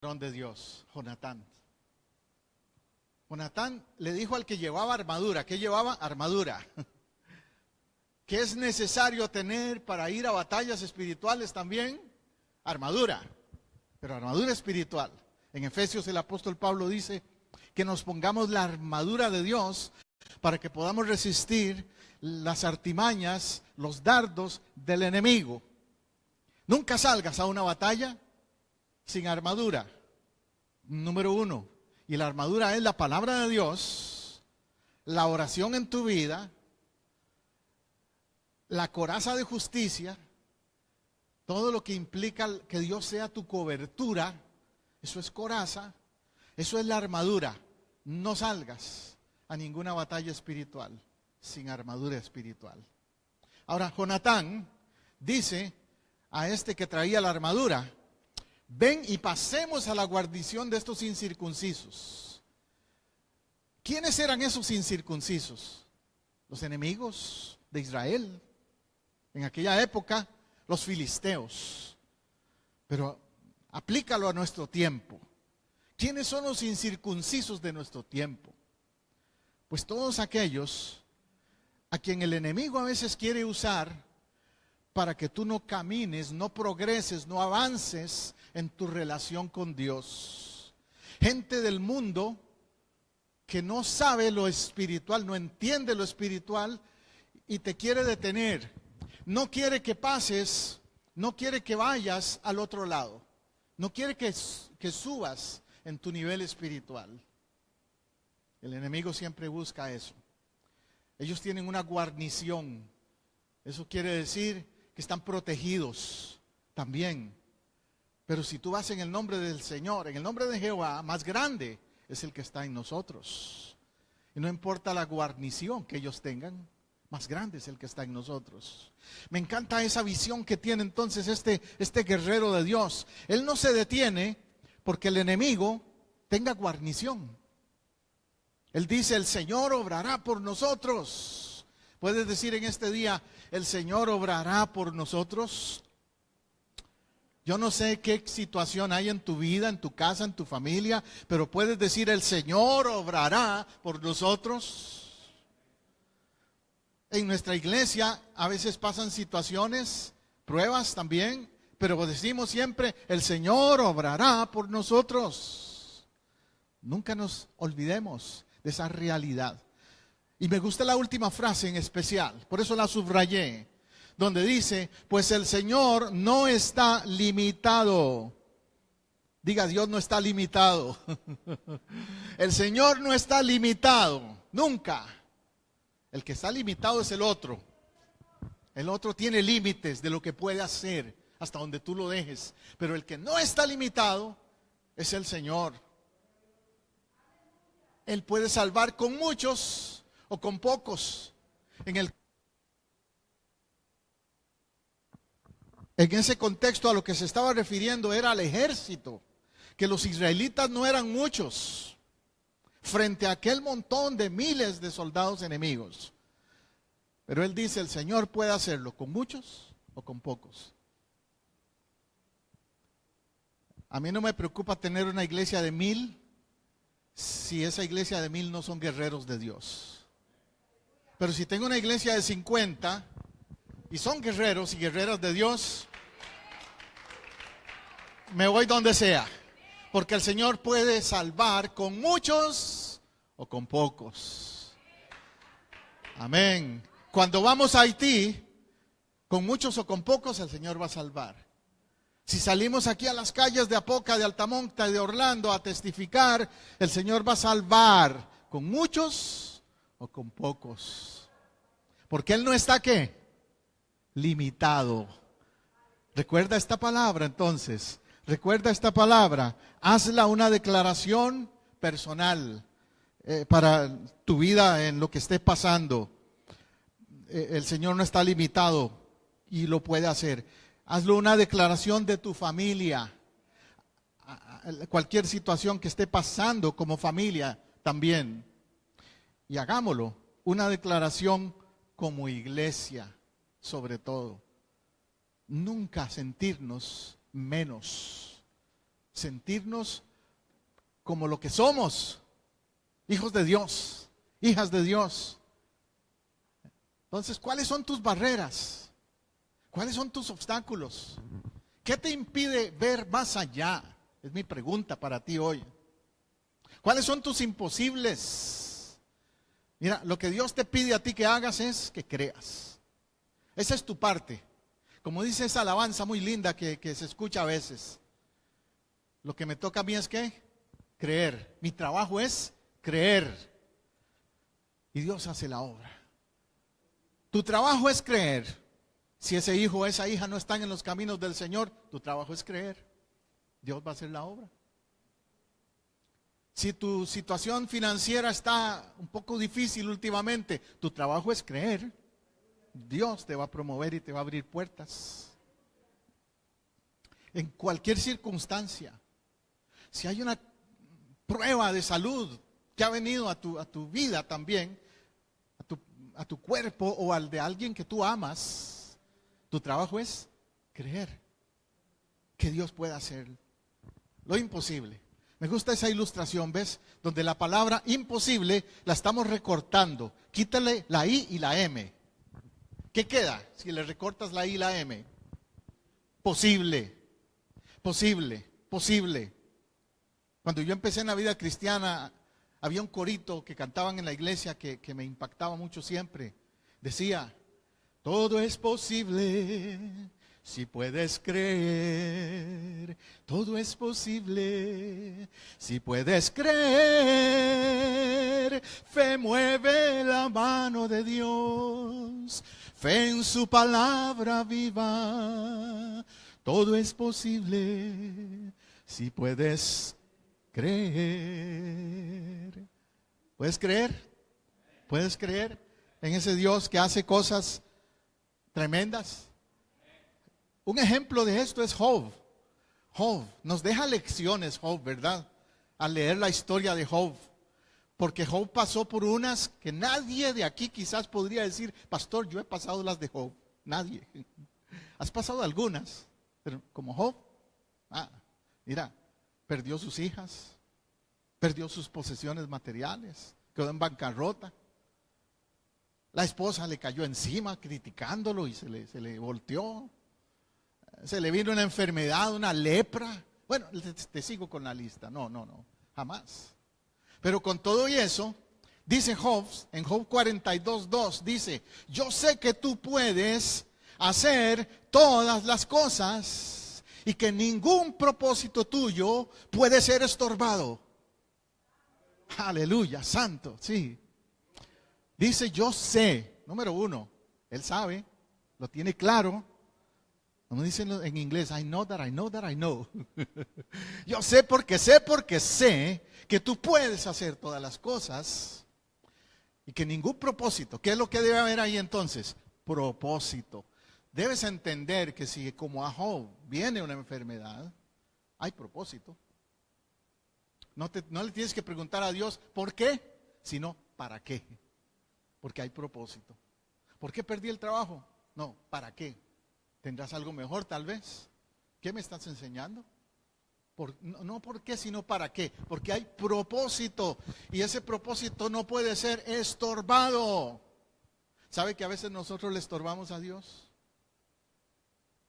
de Dios, Jonatán. Jonatán le dijo al que llevaba armadura, ¿qué llevaba? Armadura. ¿Qué es necesario tener para ir a batallas espirituales también? Armadura, pero armadura espiritual. En Efesios el apóstol Pablo dice que nos pongamos la armadura de Dios para que podamos resistir las artimañas, los dardos del enemigo. Nunca salgas a una batalla sin armadura, número uno. Y la armadura es la palabra de Dios, la oración en tu vida, la coraza de justicia, todo lo que implica que Dios sea tu cobertura, eso es coraza, eso es la armadura. No salgas a ninguna batalla espiritual sin armadura espiritual. Ahora, Jonatán dice a este que traía la armadura: ven y pasemos a la guarnición de estos incircuncisos. ¿Quiénes eran esos incircuncisos? Los enemigos de Israel. En aquella época, los filisteos. Pero aplícalo a nuestro tiempo. ¿Quiénes son los incircuncisos de nuestro tiempo? Pues todos aquellos a quien el enemigo a veces quiere usar para que tú no camines, no progreses, no avances en tu relación con Dios. Gente del mundo que no sabe lo espiritual, no entiende lo espiritual y te quiere detener. No quiere que pases, no quiere que vayas al otro lado. No quiere que subas en tu nivel espiritual. El enemigo siempre busca eso. Ellos tienen una guarnición. Eso quiere decir que están protegidos también. Pero si tú vas en el nombre del Señor, en el nombre de Jehová, más grande es el que está en nosotros. Y no importa la guarnición que ellos tengan, más grande es el que está en nosotros. Me encanta esa visión que tiene entonces este guerrero de Dios. Él no se detiene porque el enemigo tenga guarnición. Él dice: el Señor obrará por nosotros. ¿Puedes decir en este día: el Señor obrará por nosotros? Yo no sé qué situación hay en tu vida, en tu casa, en tu familia, pero puedes decir: el Señor obrará por nosotros. En nuestra iglesia a veces pasan situaciones, pruebas también, pero decimos siempre: el Señor obrará por nosotros. Nunca nos olvidemos de esa realidad. Y me gusta la última frase en especial, por eso la subrayé, donde dice: pues el Señor no está limitado. Diga: Dios no está limitado. El Señor no está limitado, nunca. El que está limitado es el otro. El otro tiene límites de lo que puede hacer hasta donde tú lo dejes. Pero el que no está limitado es el Señor. Él puede salvar con muchos o con pocos. En ese contexto a lo que se estaba refiriendo era al ejército, que los israelitas no eran muchos frente a aquel montón de miles de soldados enemigos. Pero él dice: el Señor puede hacerlo con muchos o con pocos. A mí no me preocupa tener una iglesia de 1000 si esa iglesia de 1000 no son guerreros de Dios. Pero si tengo una iglesia de 50 y son guerreros y guerreras de Dios, me voy donde sea. Porque el Señor puede salvar con muchos o con pocos. Amén. Cuando vamos a Haití, con muchos o con pocos, el Señor va a salvar. Si salimos aquí a las calles de Apoca, de Altamonte, de Orlando a testificar, el Señor va a salvar con muchos o con pocos. Porque Él no está, ¿qué? Limitado. Recuerda esta palabra entonces. Recuerda esta palabra. Hazla una declaración personal para tu vida en lo que esté pasando. El Señor no está limitado y lo puede hacer. Hazlo una declaración de tu familia. Cualquier situación que esté pasando como familia también. Y hagámoslo. Una declaración como iglesia, sobre todo. Nunca sentirnos menos. sentirnos como lo que somos, hijos de Dios, hijas de Dios. Entonces, ¿cuáles son tus barreras? ¿Cuáles son tus obstáculos? ¿Qué te impide ver más allá? Es mi pregunta para ti hoy. ¿Cuáles son tus imposibles? Mira, lo que Dios te pide a ti que hagas es que creas. Esa es tu parte. Como dice esa alabanza muy linda que se escucha a veces. Lo que me toca a mí es ¿qué? Creer. Mi trabajo es creer. Y Dios hace la obra. Tu trabajo es creer. Si ese hijo o esa hija no están en los caminos del Señor, tu trabajo es creer. Dios va a hacer la obra. Si tu situación financiera está un poco difícil últimamente, tu trabajo es creer. Dios te va a promover y te va a abrir puertas. En cualquier circunstancia. Si hay una prueba de salud que ha venido a tu vida también, a tu cuerpo o al de alguien que tú amas, tu trabajo es creer que Dios pueda hacer lo imposible. Me gusta esa ilustración, ¿ves? Donde la palabra imposible la estamos recortando. Quítale la I y la M. ¿Qué queda si le recortas la I y la M? Posible, posible, posible. Cuando yo empecé en la vida cristiana, había un corito que cantaban en la iglesia que me impactaba mucho siempre. Decía, todo es posible si puedes creer. Todo es posible si puedes creer. Fe mueve la mano de Dios. Fe en su palabra viva. Todo es posible si puedes creer. ¿Puedes creer? ¿Puedes creer en ese Dios que hace cosas tremendas? Un ejemplo de esto es Job. Job nos deja lecciones, Job, ¿verdad? Al leer la historia de Job. Porque Job pasó por unas que nadie de aquí quizás podría decir, pastor, yo he pasado las de Job. Nadie. Has pasado algunas, pero como Job, mira, perdió sus hijas, perdió sus posesiones materiales, quedó en bancarrota. La esposa le cayó encima criticándolo y se le volteó. Se le vino una enfermedad, una lepra. Bueno, te sigo con la lista. No, jamás. Pero con todo y eso, dice Job, en Job 42:2, dice, yo sé que tú puedes hacer todas las cosas y que ningún propósito tuyo puede ser estorbado. Aleluya, santo, sí. Dice, yo sé, número uno, él sabe, lo tiene claro. Como dicen en inglés, I know that I know that I know. Yo sé porque sé que tú puedes hacer todas las cosas y que ningún propósito. ¿Qué es lo que debe haber ahí entonces? Propósito. Debes entender que si como a Job viene una enfermedad, hay propósito. No le tienes que preguntar a Dios ¿por qué? Sino ¿para qué? Porque hay propósito. ¿Por qué perdí el trabajo? No, ¿para qué? ¿Tendrás algo mejor tal vez? ¿Qué me estás enseñando? No por qué, sino para qué. Porque hay propósito. Y ese propósito no puede ser estorbado. ¿Sabe que a veces nosotros le estorbamos a Dios?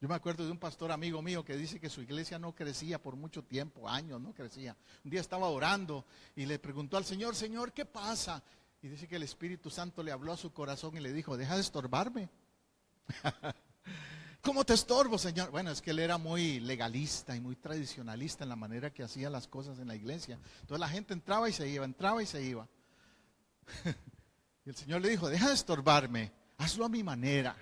Yo me acuerdo de un pastor amigo mío que dice que su iglesia no crecía por mucho tiempo, años no crecía. Un día estaba orando y le preguntó al Señor, Señor, ¿qué pasa? Y dice que el Espíritu Santo le habló a su corazón y le dijo, deja de estorbarme. ¿Cómo te estorbo, Señor? Bueno, es que él era muy legalista y muy tradicionalista en la manera que hacía las cosas en la iglesia. Entonces la gente entraba y se iba, entraba y se iba. Y el Señor le dijo, deja de estorbarme, hazlo a mi manera.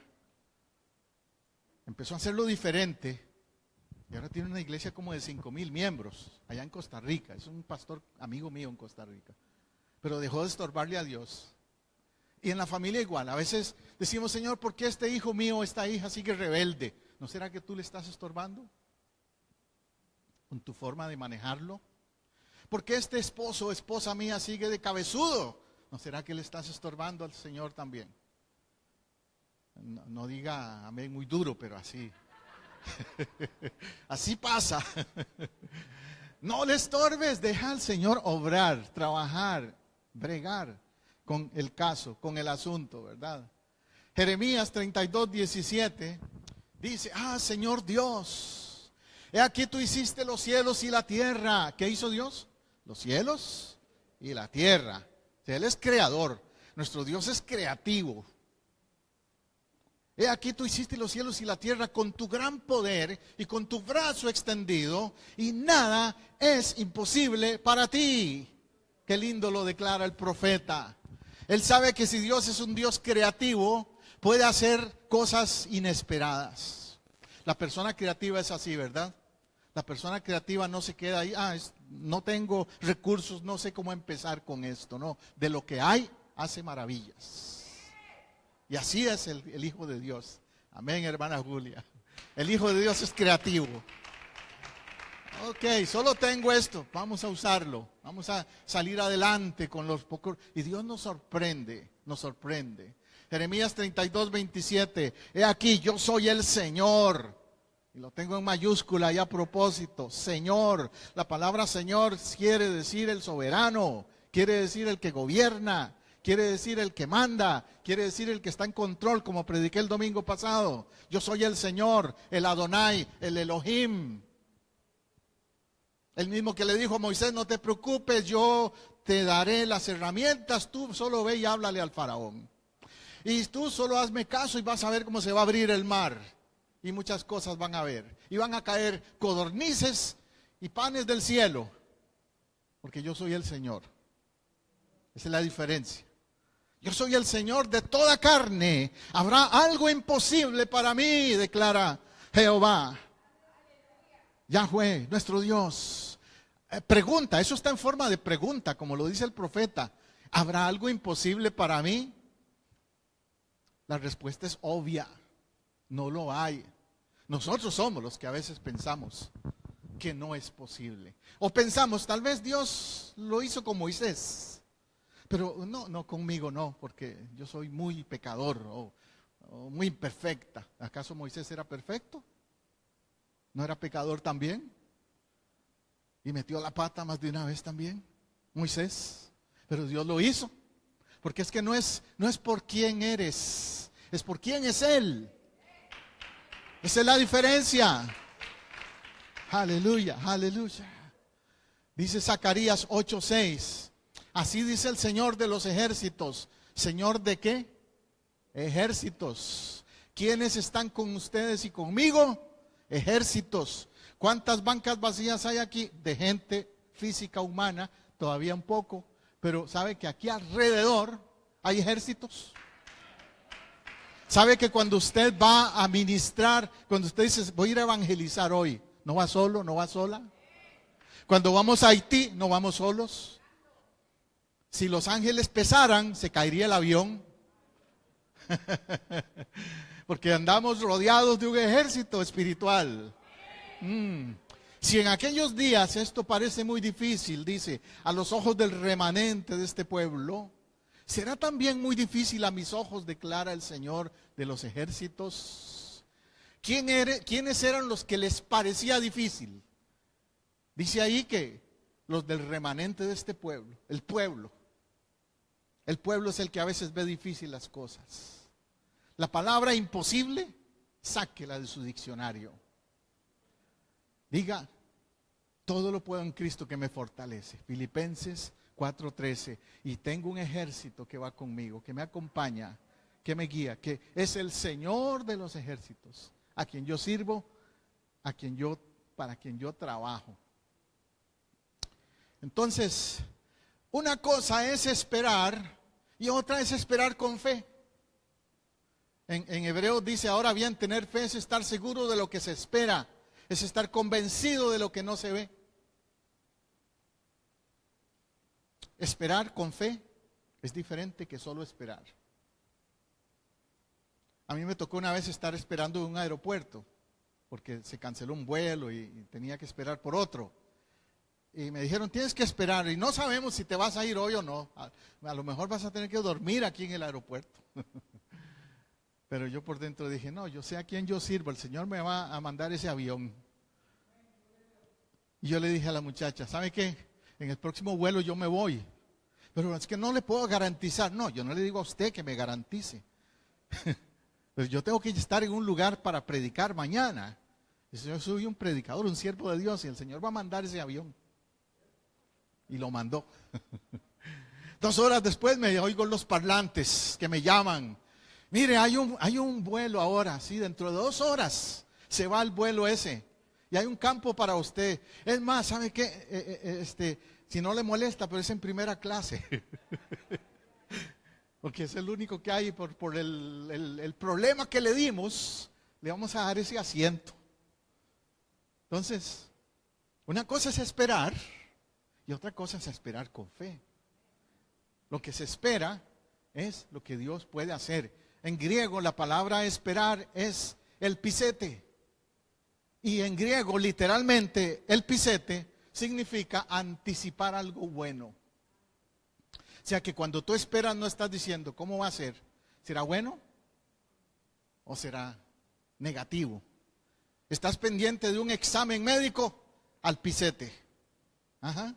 Empezó a hacerlo diferente y ahora tiene una iglesia como de 5,000 miembros allá en Costa Rica. Es un pastor amigo mío en Costa Rica. Pero dejó de estorbarle a Dios. Y en la familia igual, a veces decimos, Señor, ¿por qué este hijo mío o esta hija sigue rebelde? ¿No será que tú le estás estorbando? Con tu forma de manejarlo. ¿Por qué este esposo o esposa mía sigue de cabezudo? ¿No será que le estás estorbando al Señor también? No diga amén muy duro, pero así. Así pasa. No le estorbes, deja al Señor obrar, trabajar, bregar con el caso, con el asunto, ¿verdad? Jeremías 32:17 dice, Señor Dios, he aquí tú hiciste los cielos y la tierra. ¿Qué hizo Dios? Los cielos y la tierra. Él es creador, nuestro Dios es creativo. He aquí tú hiciste los cielos y la tierra con tu gran poder y con tu brazo extendido, y nada es imposible para ti. Qué lindo lo declara el profeta. Él sabe que si Dios es un Dios creativo, puede hacer cosas inesperadas. La persona creativa es así, ¿verdad? La persona creativa no se queda ahí, no tengo recursos, no sé cómo empezar con esto. No, de lo que hay, hace maravillas. Y así es el Hijo de Dios. Amén, hermana Julia. El Hijo de Dios es creativo. Ok, solo tengo esto, vamos a usarlo. Vamos a salir adelante con los pocos. Y Dios nos sorprende, nos sorprende. Jeremías 32:27. He aquí, yo soy el Señor. Y lo tengo en mayúscula y a propósito. Señor. La palabra Señor quiere decir el soberano. Quiere decir el que gobierna. Quiere decir el que manda, quiere decir el que está en control, como prediqué el domingo pasado. Yo soy el Señor, el Adonai, el Elohim. El mismo que le dijo a Moisés, no te preocupes, yo te daré las herramientas, tú solo ve y háblale al faraón. Y tú solo hazme caso y vas a ver cómo se va a abrir el mar. Y muchas cosas van a ver. Y van a caer codornices y panes del cielo. Porque yo soy el Señor. Esa es la diferencia. Yo soy el Señor de toda carne. Habrá algo imposible para mí, declara Jehová. Yahweh, nuestro Dios. Pregunta, eso está en forma de pregunta, como lo dice el profeta. ¿Habrá algo imposible para mí? La respuesta es obvia. No lo hay. Nosotros somos los que a veces pensamos que no es posible. O pensamos, tal vez Dios lo hizo con Moisés. Pero no conmigo no, porque yo soy muy pecador o muy imperfecta. ¿Acaso Moisés era perfecto? ¿No era pecador también? ¿Y metió la pata más de una vez también? Moisés. Pero Dios lo hizo. Porque es que no es por quién eres, es por quién es Él. Esa es la diferencia. Aleluya, aleluya. Dice Zacarías 8:6. Así dice el Señor de los ejércitos. ¿Señor de qué? Ejércitos. ¿Quiénes están con ustedes y conmigo? Ejércitos. ¿Cuántas bancas vacías hay aquí? De gente física, humana, todavía un poco. Pero ¿sabe que aquí alrededor hay ejércitos? ¿Sabe que cuando usted va a ministrar, cuando usted dice, voy a ir a evangelizar hoy, no va solo, no va sola? Cuando vamos a Haití, no vamos solos. Si los ángeles pesaran, se caería el avión. Porque andamos rodeados de un ejército espiritual. Si en aquellos días esto parece muy difícil, dice, a los ojos del remanente de este pueblo, ¿será también muy difícil a mis ojos, declara el Señor de los ejércitos? ¿Quiénes eran los que les parecía difícil? Dice ahí que los del remanente de este pueblo, el pueblo. El pueblo es el que a veces ve difícil las cosas. La palabra imposible, sáquela de su diccionario. Diga, todo lo puedo en Cristo que me fortalece. Filipenses 4:13. Y tengo un ejército que va conmigo, que me acompaña, que me guía, que es el Señor de los ejércitos, a quien yo sirvo, para quien yo trabajo. Entonces, una cosa es esperar y otra es esperar con fe. En Hebreos dice, ahora bien, tener fe es estar seguro de lo que se espera, es estar convencido de lo que no se ve. Esperar con fe es diferente que solo esperar. A mí me tocó una vez estar esperando en un aeropuerto, porque se canceló un vuelo y tenía que esperar por otro. Y me dijeron, tienes que esperar y no sabemos si te vas a ir hoy o no. A lo mejor vas a tener que dormir aquí en el aeropuerto. Pero yo por dentro dije, no, yo sé a quién yo sirvo, el Señor me va a mandar ese avión. Y yo le dije a la muchacha, ¿sabe qué? En el próximo vuelo yo me voy. Pero es que no le puedo garantizar. No, yo no le digo a usted que me garantice. Pues yo tengo que estar en un lugar para predicar mañana. Yo soy un predicador, un siervo de Dios, y el Señor va a mandar ese avión. Y lo mandó. 2 horas después me oigo los parlantes que me llaman. Mire, hay un vuelo ahora, sí, dentro de 2 horas se va el vuelo ese. Y hay un campo para usted. Es más, ¿sabe qué? Si no le molesta, pero es en primera clase. Porque es el único que hay por el problema que le dimos, le vamos a dar ese asiento. Entonces, una cosa es esperar y otra cosa es esperar con fe. Lo que se espera es lo que Dios puede hacer. En griego la palabra esperar es el pisete. Y en griego literalmente el pisete significa anticipar algo bueno. O sea que cuando tú esperas no estás diciendo cómo va a ser. ¿Será bueno o será negativo? ¿Estás pendiente de un examen médico? Al pisete. Ajá.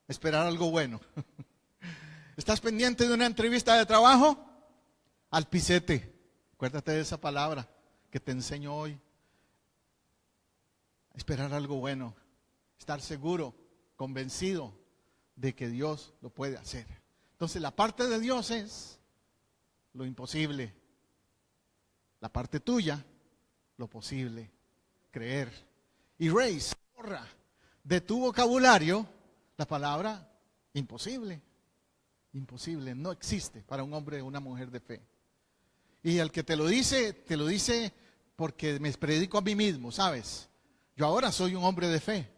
Esperar algo bueno. ¿Estás pendiente de una entrevista de trabajo? Al pisete. Acuérdate de esa palabra que te enseño hoy. Esperar algo bueno. Estar seguro, convencido de que Dios lo puede hacer. Entonces la parte de Dios es lo imposible. La parte tuya, lo posible. Creer. Erase, borra de tu vocabulario la palabra imposible. Imposible, no existe para un hombre o una mujer de fe. Y el que te lo dice porque me predico a mí mismo, ¿sabes? Yo ahora soy un hombre de fe,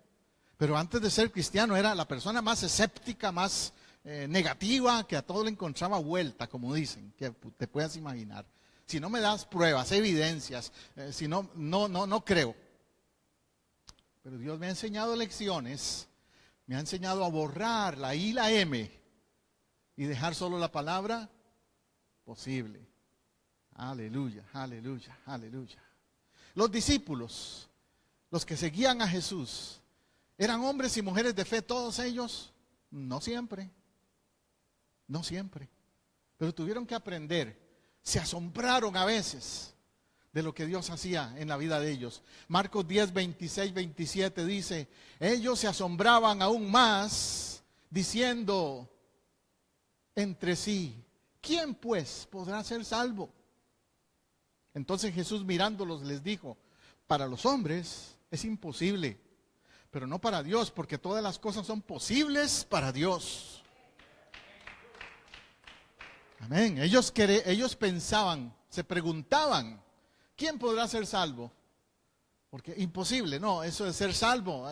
pero antes de ser cristiano era la persona más escéptica, más negativa, que a todo le encontraba vuelta, como dicen, que te puedas imaginar. Si no me das pruebas, evidencias, si no creo. Pero Dios me ha enseñado lecciones, me ha enseñado a borrar la I y la M y dejar solo la palabra posible. Aleluya, aleluya, aleluya. Los discípulos, los que seguían a Jesús, ¿eran hombres y mujeres de fe todos ellos? No siempre, no siempre. Pero tuvieron que aprender, se asombraron a veces de lo que Dios hacía en la vida de ellos. Marcos 10, 26, 27 dice, ellos se asombraban aún más diciendo entre sí, ¿quién pues podrá ser salvo? Entonces Jesús mirándolos les dijo, para los hombres es imposible, pero no para Dios, porque todas las cosas son posibles para Dios. Amén. Ellos pensaban, se preguntaban, ¿quién podrá ser salvo? Porque imposible, no, eso de ser salvo.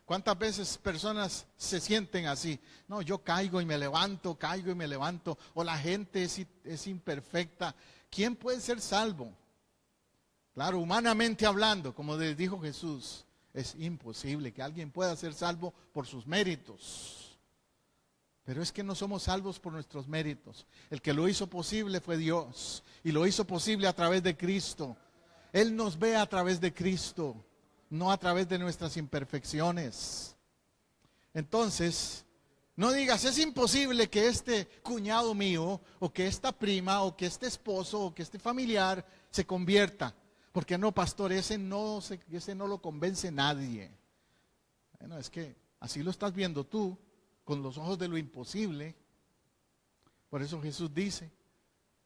¿Cuántas veces personas se sienten así? No, yo caigo y me levanto, caigo y me levanto. O la gente es imperfecta. ¿Quién puede ser salvo? Claro, humanamente hablando, como les dijo Jesús, es imposible que alguien pueda ser salvo por sus méritos. Pero es que no somos salvos por nuestros méritos. El que lo hizo posible fue Dios. Y lo hizo posible a través de Cristo. Él nos ve a través de Cristo, no a través de nuestras imperfecciones. Entonces, no digas, es imposible que este cuñado mío, o que esta prima, o que este esposo, o que este familiar se convierta. Porque no, pastor, ese no lo convence nadie. Bueno, es que así lo estás viendo tú, con los ojos de lo imposible. Por eso Jesús dice,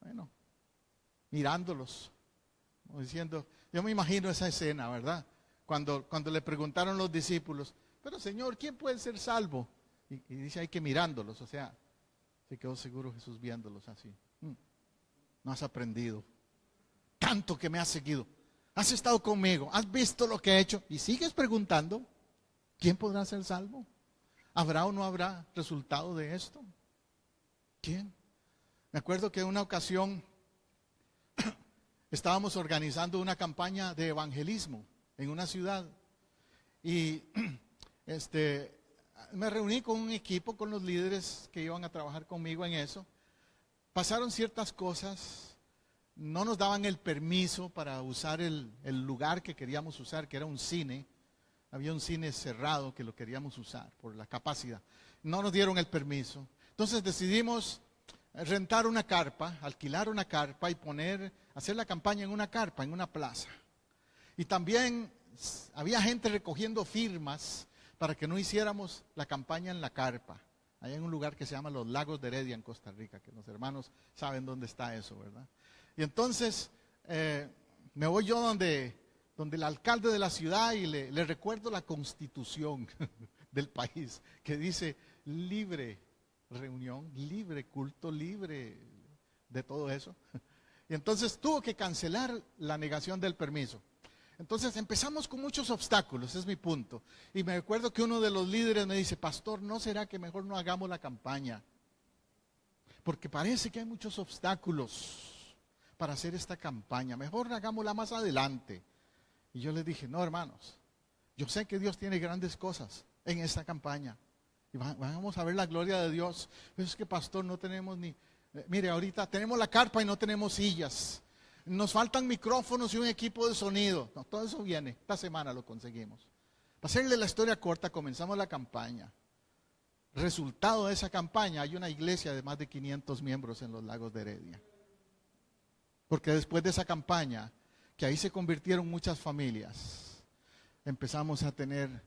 bueno, mirándolos, como diciendo, yo me imagino esa escena, ¿verdad? Cuando le preguntaron los discípulos, pero Señor, ¿quién puede ser salvo? Y dice, hay que mirándolos, o sea, se quedó seguro Jesús viéndolos así. No has aprendido, tanto que me has seguido, has estado conmigo, has visto lo que he hecho y sigues preguntando, ¿quién podrá ser salvo? ¿Habrá o no habrá resultado de esto? ¿Quién? Me acuerdo que en una ocasión estábamos organizando una campaña de evangelismo en una ciudad y me reuní con un equipo, con los líderes que iban a trabajar conmigo en eso. Pasaron ciertas cosas no nos daban el permiso para usar el lugar que queríamos usar, que era un cine. Había un cine cerrado que lo queríamos usar por la capacidad. No nos dieron el permiso. Entonces decidimos rentar una carpa, alquilar una carpa y hacer la campaña en una carpa, en una plaza. Y también había gente recogiendo firmas para que no hiciéramos la campaña en la carpa. Hay en un lugar que se llama Los Lagos de Heredia en Costa Rica, que los hermanos saben dónde está eso, ¿verdad? Y entonces me voy yo donde el alcalde de la ciudad y le recuerdo la constitución del país, que dice libre reunión, libre culto, libre de todo eso. Y entonces tuvo que cancelar la negación del permiso. Entonces empezamos con muchos obstáculos, es mi punto. Y me recuerdo que uno de los líderes me dice, pastor, ¿no será que mejor no hagamos la campaña? Porque parece que hay muchos obstáculos para hacer esta campaña, mejor hagámosla más adelante. Y yo les dije, no, hermanos, yo sé que Dios tiene grandes cosas en esta campaña. Y vamos a ver la gloria de Dios. Pero es que, pastor, no tenemos mire, ahorita tenemos la carpa y no tenemos sillas. Nos faltan micrófonos y un equipo de sonido. No, todo eso viene. Esta semana lo conseguimos. Para hacerle la historia corta, comenzamos la campaña. Resultado de esa campaña, hay una iglesia de más de 500 miembros en los Lagos de Heredia. Porque después de esa campaña, que ahí se convirtieron muchas familias, empezamos a tener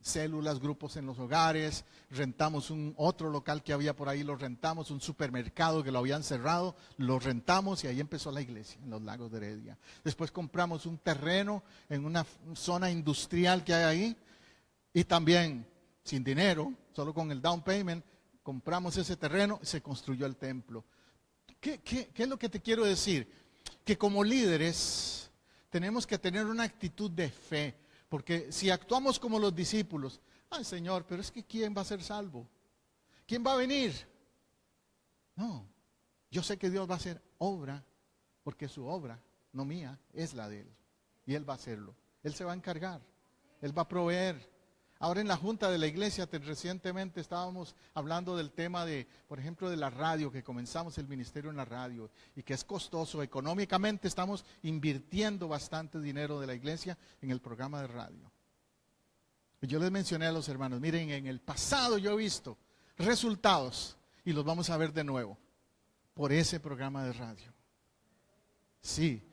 células, grupos en los hogares, rentamos otro local que había por ahí, lo rentamos, un supermercado que lo habían cerrado, lo rentamos y ahí empezó la iglesia en los Lagos de Heredia. Después compramos un terreno en una zona industrial que hay ahí y también sin dinero, solo con el down payment, compramos ese terreno y se construyó el templo. ¿Qué es lo que te quiero decir? Que como líderes tenemos que tener una actitud de fe. Porque si actuamos como los discípulos, ay Señor, pero es que ¿quién va a ser salvo? ¿Quién va a venir? No, yo sé que Dios va a hacer obra, porque su obra, no mía, es la de Él. Y Él va a hacerlo. Él se va a encargar. Él va a proveer. Ahora en la junta de la iglesia, recientemente estábamos hablando del tema de, por ejemplo, de la radio, que comenzamos el ministerio en la radio y que es costoso. Económicamente estamos invirtiendo bastante dinero de la iglesia en el programa de radio. Y yo les mencioné a los hermanos, miren, en el pasado yo he visto resultados y los vamos a ver de nuevo por ese programa de radio. Sí,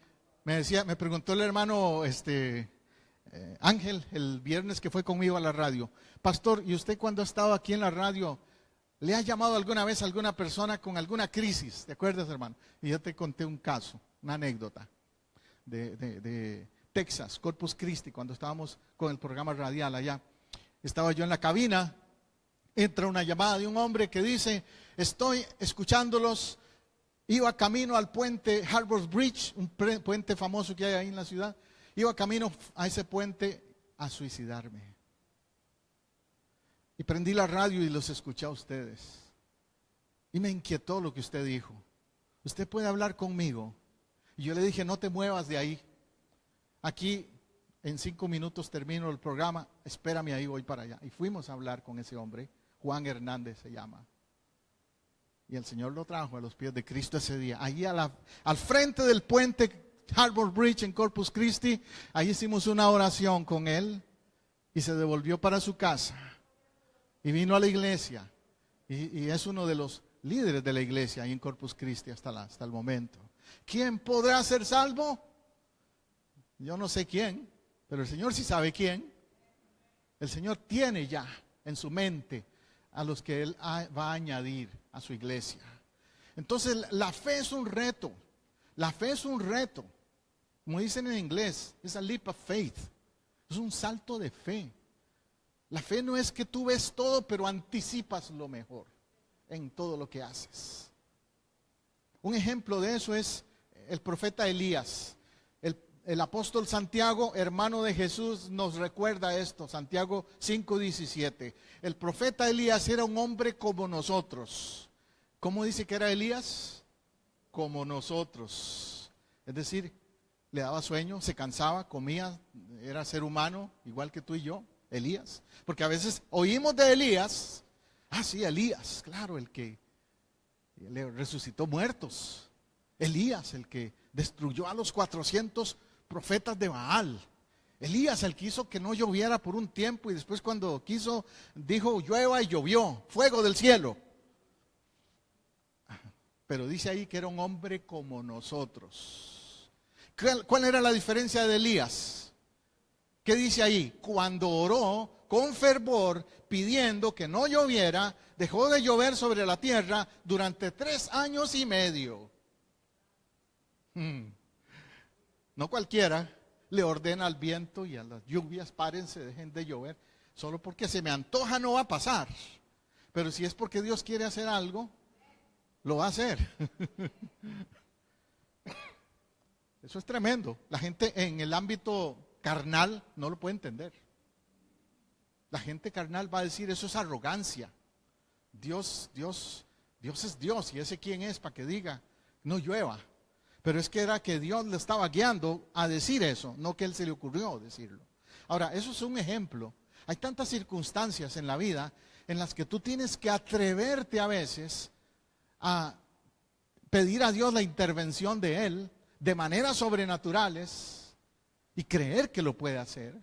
me preguntó el hermano Ángel, el viernes que fue conmigo a la radio, pastor, ¿y usted cuando ha estado aquí en la radio, le ha llamado alguna vez a alguna persona con alguna crisis? ¿Te acuerdas, hermano? Y yo te conté un caso, una anécdota de Texas, Corpus Christi, cuando estábamos con el programa radial allá. Estaba yo en la cabina, entra una llamada de un hombre que dice, estoy escuchándolos, iba camino al puente Harbor Bridge, un puente famoso que hay ahí en la ciudad. Iba camino a ese puente a suicidarme. Y prendí la radio y los escuché a ustedes. Y me inquietó lo que usted dijo. Usted puede hablar conmigo. Y yo le dije, no te muevas de ahí. Aquí en 5 minutos termino el programa. Espérame ahí, voy para allá. Y fuimos a hablar con ese hombre. Juan Hernández se llama. Y el Señor lo trajo a los pies de Cristo ese día. Allí al frente del puente Harbor Bridge en Corpus Christi, ahí hicimos una oración con él y se devolvió para su casa y vino a la iglesia y es uno de los líderes de la iglesia ahí en Corpus Christi hasta el momento. ¿Quién podrá ser salvo? Yo no sé quién, pero el Señor sí sabe quién. El Señor tiene ya en su mente a los que Él va a añadir a su iglesia. Entonces la fe es un reto. La fe es un reto. Como dicen en inglés, es a leap of faith. Es un salto de fe. La fe no es que tú ves todo, pero anticipas lo mejor en todo lo que haces. Un ejemplo de eso es el profeta Elías. El apóstol Santiago, hermano de Jesús, nos recuerda esto. Santiago 5:17. El profeta Elías era un hombre como nosotros. ¿Cómo dice que era Elías? Como nosotros. Es decir, le daba sueño, se cansaba, comía, era ser humano, igual que tú y yo, Elías. Porque a veces oímos de Elías, sí, Elías, claro, el que le resucitó muertos. Elías, el que destruyó a los 400 profetas de Baal. Elías, el que hizo que no lloviera por un tiempo y después cuando quiso, dijo llueva y llovió, fuego del cielo. Pero dice ahí que era un hombre como nosotros. ¿Cuál era la diferencia de Elías? ¿Qué dice ahí? Cuando oró con fervor pidiendo que no lloviera, dejó de llover sobre la tierra durante 3 años y medio. No cualquiera le ordena al viento y a las lluvias, párense, dejen de llover. Solo porque se me antoja no va a pasar. Pero si es porque Dios quiere hacer algo, lo va a hacer. Eso es tremendo. La gente en el ámbito carnal no lo puede entender. La gente carnal va a decir, eso es arrogancia. Dios es Dios, y ese quién es para que diga, no llueva. Pero es que era que Dios le estaba guiando a decir eso, no que él se le ocurrió decirlo. Ahora, eso es un ejemplo. Hay tantas circunstancias en la vida en las que tú tienes que atreverte a veces a pedir a Dios la intervención de Él de maneras sobrenaturales y creer que lo puede hacer.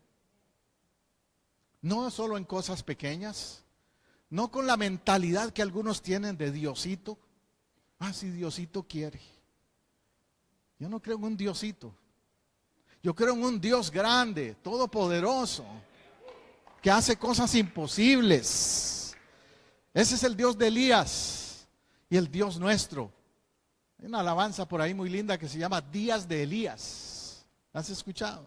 No solo en cosas pequeñas, no con la mentalidad que algunos tienen de Diosito. Si Diosito quiere. Yo no creo en un Diosito. Yo creo en un Dios grande, todopoderoso, que hace cosas imposibles. Ese es el Dios de Elías y el Dios nuestro. Hay una alabanza por ahí muy linda que se llama Días de Elías. ¿La has escuchado?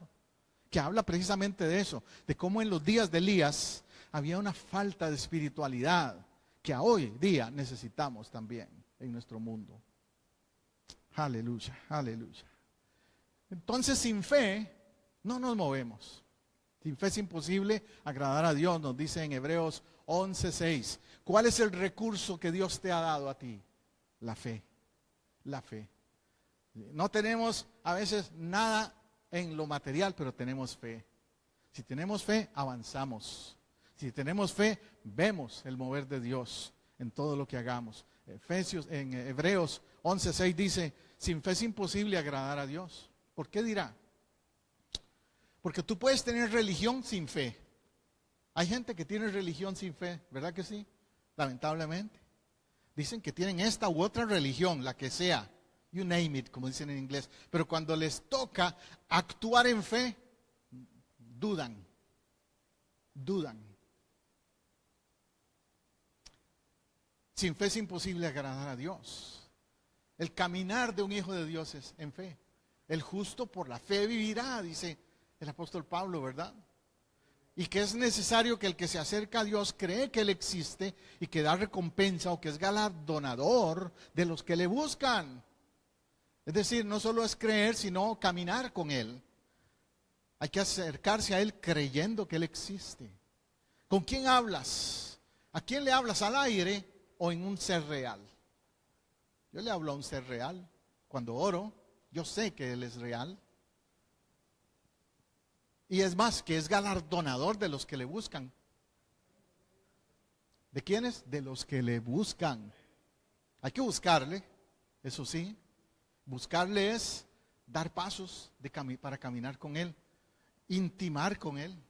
Que habla precisamente de eso, de cómo en los días de Elías había una falta de espiritualidad que a hoy día necesitamos también en nuestro mundo. Aleluya, aleluya. Entonces sin fe no nos movemos. Sin fe es imposible agradar a Dios, nos dice en Hebreos 11:6. ¿Cuál es el recurso que Dios te ha dado a ti? La fe, la fe. No tenemos a veces nada en lo material, pero tenemos fe. Si tenemos fe, avanzamos. Si tenemos fe, vemos el mover de Dios en todo lo que hagamos. En Hebreos 11:6 dice, sin fe es imposible agradar a Dios. ¿Por qué dirá? Porque tú puedes tener religión sin fe. Hay gente que tiene religión sin fe, ¿verdad que sí? Lamentablemente. Dicen que tienen esta u otra religión, la que sea. You name it, como dicen en inglés. Pero cuando les toca actuar en fe, dudan. Sin fe es imposible agradar a Dios. El caminar de un hijo de Dios es en fe. El justo por la fe vivirá, dice el apóstol Pablo, ¿verdad? Y que es necesario que el que se acerca a Dios cree que Él existe y que da recompensa o que es galardonador de los que le buscan. Es decir, no solo es creer, sino caminar con Él. Hay que acercarse a Él creyendo que Él existe. ¿Con quién hablas? ¿A quién le hablas? ¿Al aire o en un ser real? Yo le hablo a un ser real. Cuando oro, yo sé que Él es real. Y es más, que es galardonador de los que le buscan. ¿De quiénes? De los que le buscan. Hay que buscarle, eso sí. Buscarle es dar pasos para caminar con Él, intimar con Él.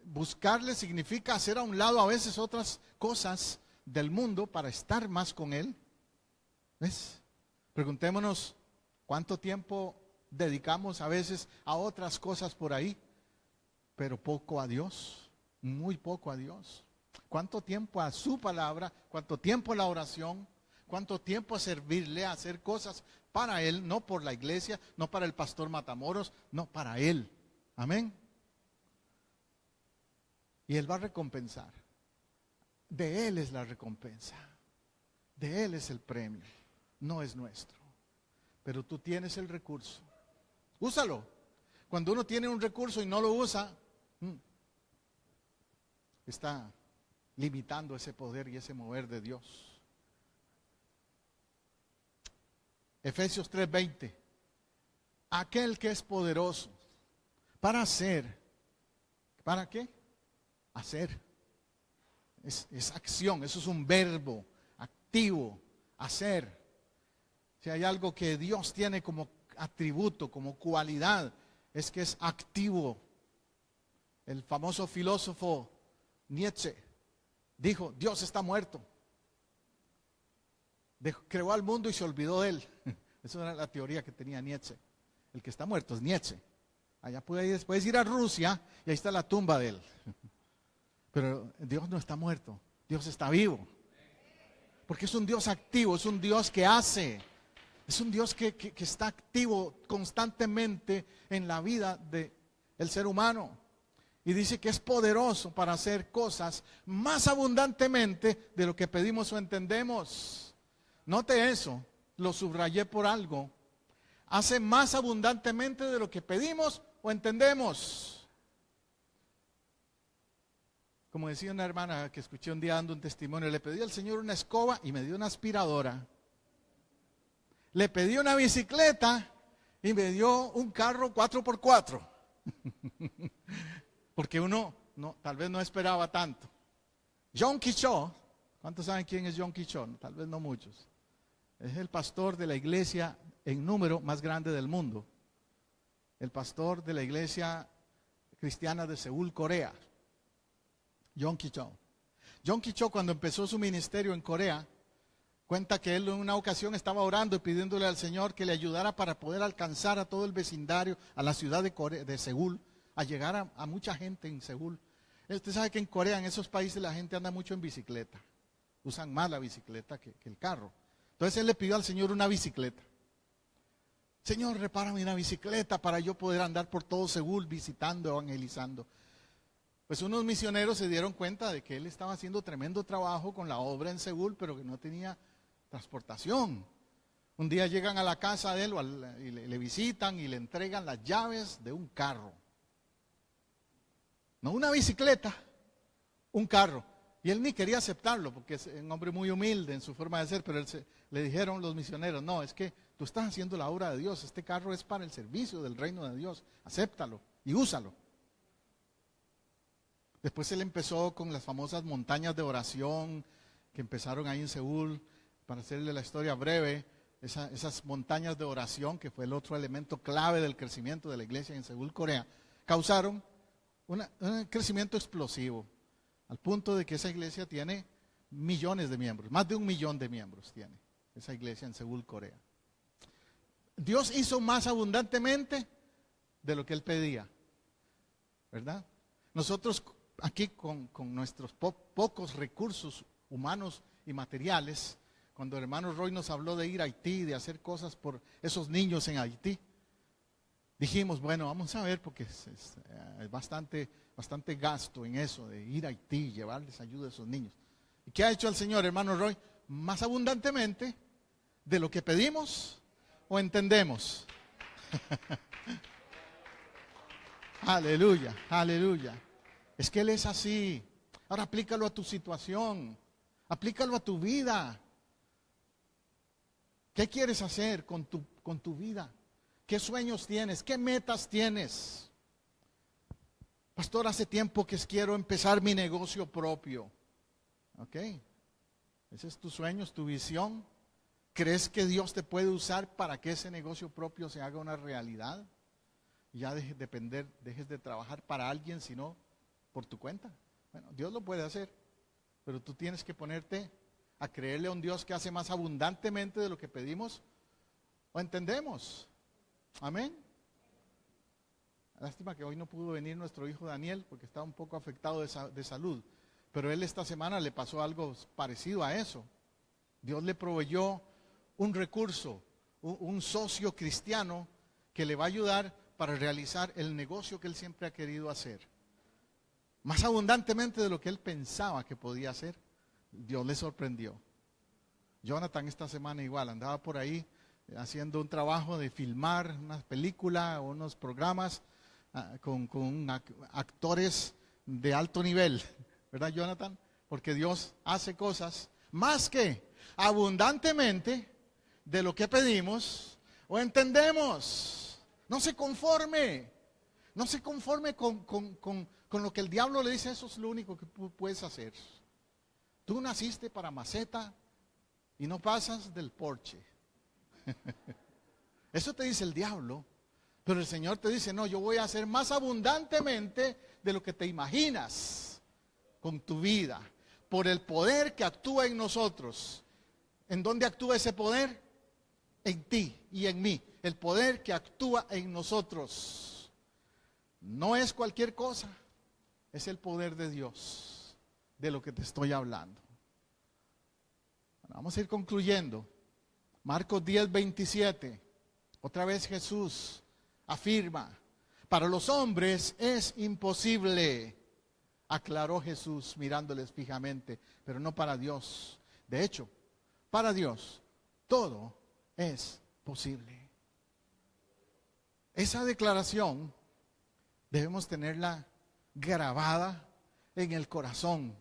Buscarle significa hacer a un lado a veces otras cosas del mundo para estar más con Él. ¿Ves? Preguntémonos cuánto tiempo dedicamos a veces a otras cosas por ahí, pero poco a Dios, muy poco a Dios. ¿Cuánto tiempo a su palabra? ¿Cuánto tiempo a la oración? ¿Cuánto tiempo a servirle, a hacer cosas para Él? No por la iglesia, no para el pastor Matamoros, no, para Él. Amén. Y Él va a recompensar. De Él es la recompensa. De Él es el premio. No es nuestro. Pero tú tienes el recurso. Úsalo. Cuando uno tiene un recurso y no lo usa, está limitando ese poder y ese mover de Dios. Efesios 3:20. Aquel que es poderoso para hacer. ¿Para qué? Hacer. Es acción, eso es un verbo activo. Hacer. Si hay algo que Dios tiene como atributo, como cualidad, es que es activo. El famoso filósofo Nietzsche dijo, Dios está muerto. Creó al mundo y se olvidó de él. Esa era la teoría que tenía Nietzsche. El que está muerto es Nietzsche. Allá puedes ir a Rusia y ahí está la tumba de él. Pero Dios no está muerto, Dios está vivo. Porque es un Dios activo, es un Dios que hace. Es un Dios que está activo constantemente en la vida del ser humano. Y dice que es poderoso para hacer cosas más abundantemente de lo que pedimos o entendemos. Note eso, lo subrayé por algo. Hace más abundantemente de lo que pedimos o entendemos. Como decía una hermana que escuché un día dando un testimonio, le pedí al Señor una escoba y me dio una aspiradora. Le pedí una bicicleta y me dio un carro 4x4. Porque uno tal vez no esperaba tanto. John Quichot, ¿cuántos saben quién es John Quichot? Tal vez no muchos. Es el pastor de la iglesia en número más grande del mundo. El pastor de la iglesia cristiana de Seúl, Corea. John Quichot. John Quichot, cuando empezó su ministerio en Corea, cuenta que él en una ocasión estaba orando y pidiéndole al Señor que le ayudara para poder alcanzar a todo el vecindario, a la ciudad de Seúl, a llegar a mucha gente en Seúl. Usted sabe que en Corea, en esos países, la gente anda mucho en bicicleta. Usan más la bicicleta que el carro. Entonces él le pidió al Señor una bicicleta. Señor, repárame una bicicleta para yo poder andar por todo Seúl visitando, evangelizando. Pues unos misioneros se dieron cuenta de que él estaba haciendo tremendo trabajo con la obra en Seúl, pero que no tenía transportación. Un día llegan a la casa de él y le visitan y le entregan las llaves de un carro. No una bicicleta, un carro. Y él ni quería aceptarlo porque es un hombre muy humilde en su forma de ser, pero le dijeron los misioneros, no, es que tú estás haciendo la obra de Dios, este carro es para el servicio del reino de Dios, acéptalo y úsalo. Después él empezó con las famosas montañas de oración que empezaron ahí en Seúl. Para hacerle la historia breve, esas montañas de oración, que fue el otro elemento clave del crecimiento de la iglesia en Seúl, Corea, causaron un crecimiento explosivo, al punto de que esa iglesia tiene millones de miembros, más de 1 millón de miembros tiene esa iglesia en Seúl, Corea. Dios hizo más abundantemente de lo que él pedía, ¿verdad? Nosotros aquí con nuestros pocos recursos humanos y materiales, cuando el hermano Roy nos habló de ir a Haití, de hacer cosas por esos niños en Haití, dijimos, bueno, vamos a ver, porque es bastante gasto en eso, de ir a Haití, llevarles ayuda a esos niños. ¿Y qué ha hecho el Señor, hermano Roy? Más abundantemente de lo que pedimos o entendemos. Aleluya, aleluya. Es que Él es así. Ahora aplícalo a tu situación, aplícalo a tu vida. ¿Qué quieres hacer con tu vida? ¿Qué sueños tienes? ¿Qué metas tienes? Pastor, hace tiempo que quiero empezar mi negocio propio. ¿Ok? ¿Ese es tu sueño, es tu visión? ¿Crees que Dios te puede usar para que ese negocio propio se haga una realidad? Ya dejes de trabajar para alguien, sino por tu cuenta. Bueno, Dios lo puede hacer, pero tú tienes que ponerte a creerle a un Dios que hace más abundantemente de lo que pedimos o entendemos. Amén. Lástima que hoy no pudo venir nuestro hijo Daniel porque está un poco afectado de salud, pero él esta semana le pasó algo parecido a eso. Dios le proveyó un recurso, un socio cristiano que le va a ayudar para realizar el negocio que él siempre ha querido hacer. Más abundantemente de lo que él pensaba que podía hacer. Dios le sorprendió. Jonathan esta semana igual andaba por ahí haciendo un trabajo de filmar una película o unos programas con actores de alto nivel, ¿verdad, Jonathan? Porque Dios hace cosas más que abundantemente de lo que pedimos o entendemos. No se conforme con lo que el diablo le dice, eso es lo único que puedes hacer. Tú naciste para maceta y no pasas del porche. Eso te dice el diablo. Pero el Señor te dice, no, yo voy a hacer más abundantemente de lo que te imaginas con tu vida. Por el poder que actúa en nosotros. ¿En dónde actúa ese poder? En ti y en mí. El poder que actúa en nosotros. No es cualquier cosa. Es el poder de Dios. De lo que te estoy hablando. Bueno, vamos a ir concluyendo. Marcos 10:27. Otra vez Jesús afirma. Para los hombres es imposible. Aclaró Jesús mirándoles fijamente. Pero no para Dios. De hecho, para Dios todo es posible. Esa declaración debemos tenerla grabada en el corazón,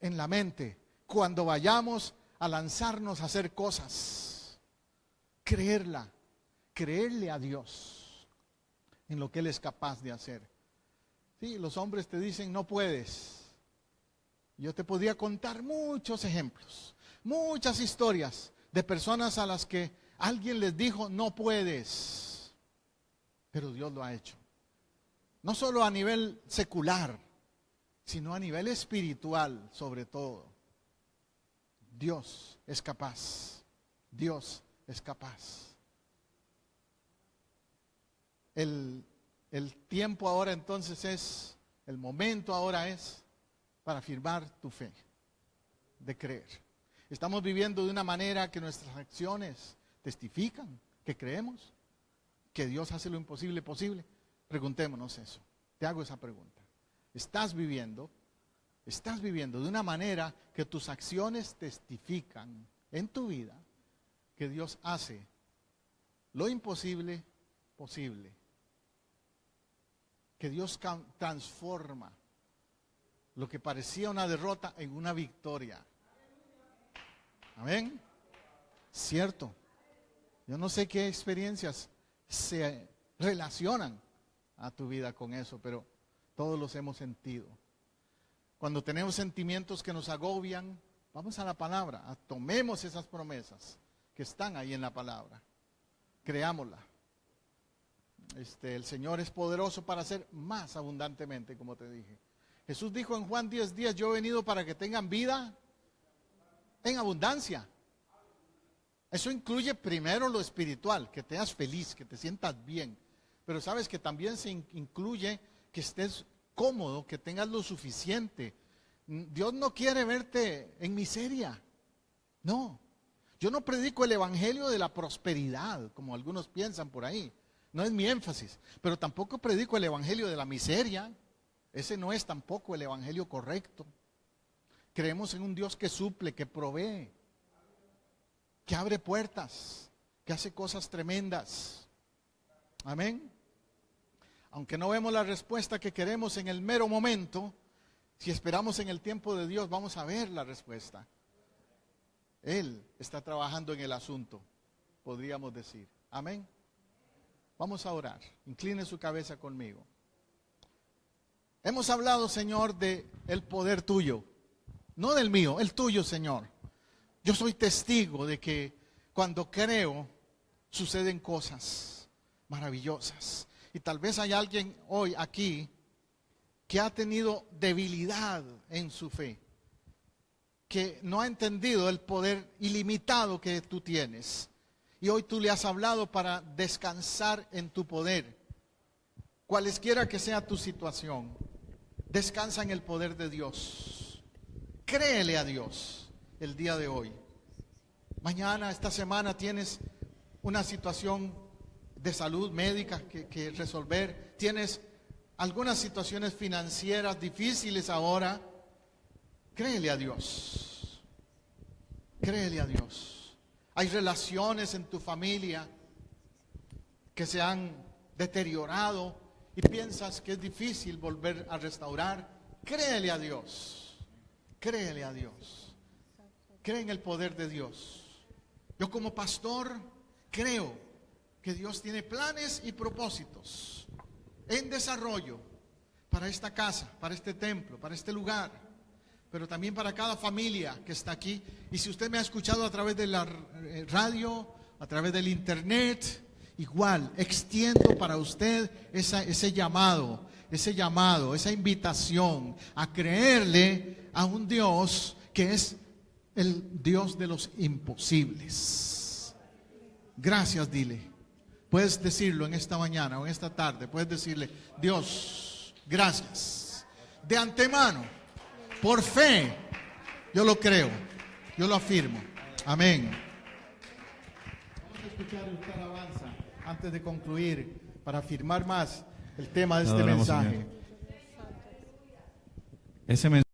en la mente, cuando vayamos a lanzarnos a hacer cosas. Creerla, creerle a Dios en lo que Él es capaz de hacer. Sí, los hombres te dicen no puedes. Yo te podría contar muchos ejemplos, muchas historias de personas a las que alguien les dijo no puedes, pero Dios lo ha hecho. No solo a nivel secular, sino a nivel espiritual sobre todo. Dios es capaz. Dios es capaz. El tiempo ahora entonces es, el momento ahora es para afirmar tu fe, de creer. Estamos viviendo de una manera que nuestras acciones testifican que creemos, que Dios hace lo imposible posible. Preguntémonos eso. Te hago esa pregunta. ¿Estás viviendo de una manera que tus acciones testifican en tu vida que Dios hace lo imposible posible? Que Dios transforma lo que parecía una derrota en una victoria. Amén. Cierto. Yo no sé qué experiencias se relacionan a tu vida con eso, pero todos los hemos sentido. Cuando tenemos sentimientos que nos agobian, vamos a la palabra, tomemos esas promesas que están ahí en la palabra, creámosla. El Señor es poderoso para hacer más abundantemente, como te dije. Jesús dijo en Juan 10:10, yo he venido para que tengan vida en abundancia. Eso incluye primero lo espiritual, que te hagas feliz, que te sientas bien. Pero sabes que también se incluye que estés cómodo, que tengas lo suficiente. Dios no quiere verte en miseria. No. Yo no predico el evangelio de la prosperidad, como algunos piensan por ahí. No es mi énfasis. Pero tampoco predico el evangelio de la miseria. Ese no es tampoco el evangelio correcto. Creemos en un Dios que suple, que provee, que abre puertas, que hace cosas tremendas. Amén. Aunque no vemos la respuesta que queremos en el mero momento, si esperamos en el tiempo de Dios, vamos a ver la respuesta. Él está trabajando en el asunto, podríamos decir. Amén. Vamos a orar. Incline su cabeza conmigo. Hemos hablado, Señor, de el poder tuyo, no del mío, el tuyo, Señor. Yo soy testigo de que cuando creo suceden cosas maravillosas. Y tal vez hay alguien hoy aquí que ha tenido debilidad en su fe, que no ha entendido el poder ilimitado que tú tienes. Y hoy tú le has hablado para descansar en tu poder. Cualesquiera que sea tu situación, descansa en el poder de Dios. Créele a Dios el día de hoy. Mañana, esta semana, tienes una situación de salud médica que resolver. Tienes algunas situaciones financieras difíciles ahora. Créele a Dios. Créele a Dios. Hay relaciones en tu familia que se han deteriorado y piensas que es difícil volver a restaurar. Créele a Dios. Créele a Dios. Cree en el poder de Dios. Yo como pastor creo que Dios tiene planes y propósitos en desarrollo para esta casa, para este templo, para este lugar, pero también para cada familia que está aquí. Y si usted me ha escuchado a través de la radio, a través del internet, igual, extiendo para usted ese llamado, esa invitación a creerle a un Dios que es el Dios de los imposibles. Gracias, dile. Puedes decirlo en esta mañana o en esta tarde. Puedes decirle: Dios, gracias. De antemano, por fe, yo lo creo, yo lo afirmo. Amén. Vamos a escuchar esta alabanza antes de concluir, para afirmar más el tema de este mensaje. Ese mensaje